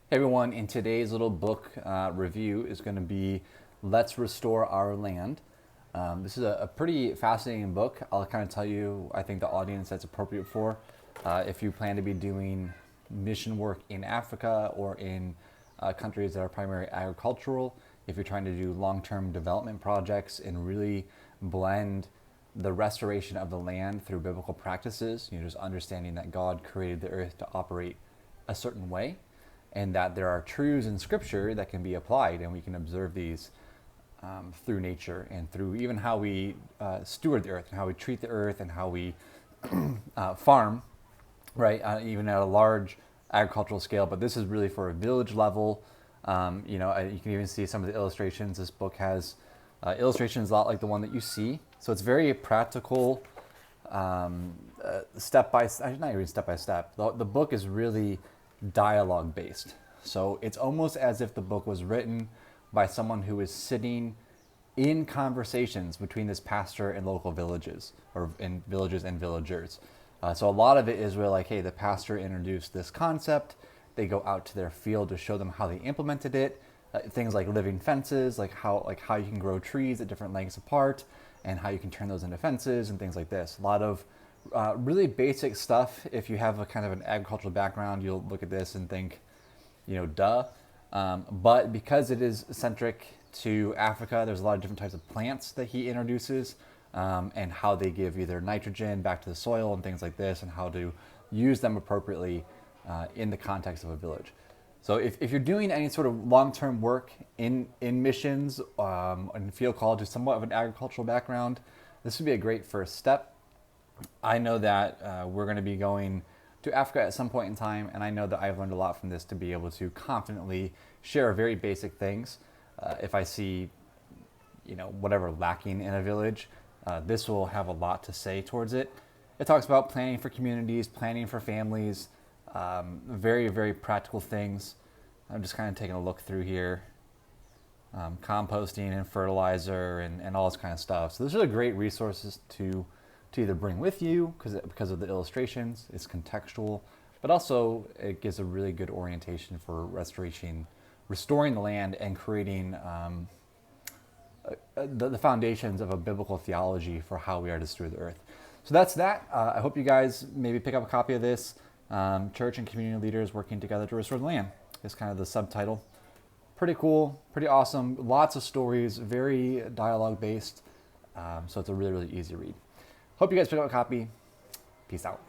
Hey everyone, in today's little book review is going to be Let's Restore Our Land. This is a pretty fascinating book. I'll kind of tell you, I think, the audience that's appropriate for. If you plan to be doing mission work in Africa or in countries that are primarily agricultural, if you're trying to do long-term development projects and really blend the restoration of the land through biblical practices, just understanding that God created the earth to operate a certain way, and that there are truths in Scripture that can be applied, and we can observe these through nature and through even how we steward the earth and how we treat the earth and how we farm, right? Even at a large agricultural scale. But this is really for a village level. You can even see some of the illustrations. This book has illustrations a lot like the one that you see. So it's very practical, step by step, not even step by step. The book is really dialogue based. So it's almost as if the book was written by someone who is sitting in conversations between this pastor and local villages, or in villages and villagers. So a lot of it is really like, hey, the pastor introduced this concept. They go out to their field to show them how they implemented it. Things like living fences, like how you can grow trees at different lengths apart, and how you can turn those into fences and things like this. A lot of really basic stuff. If you have a kind of an agricultural background, you'll look at this and think, duh. But because it is centric to Africa, there's a lot of different types of plants that he introduces, and how they give either nitrogen back to the soil and things like this, and how to use them appropriately in the context of a village. So if you're doing any sort of long-term work in missions and feel called to somewhat of an agricultural background, this would be a great first step. I know that we're going to be going to Africa at some point in time, and I know that I've learned a lot from this to be able to confidently share very basic things. If I see, whatever lacking in a village, this will have a lot to say towards it. It talks about planning for communities, planning for families, very, very practical things. I'm just kind of taking a look through here. Composting and fertilizer and all this kind of stuff. So those are great resources to either bring with you because of the illustrations. It's contextual, but also it gives a really good orientation for restoring the land and creating the foundations of a biblical theology for how we are to steward the earth. So that's that. I hope you guys maybe pick up a copy of this. Church and community leaders working together to restore the land is kind of the subtitle. Pretty cool, pretty awesome. Lots of stories, very dialogue based. So it's a really, really easy read. Hope you guys pick up a copy. Peace out.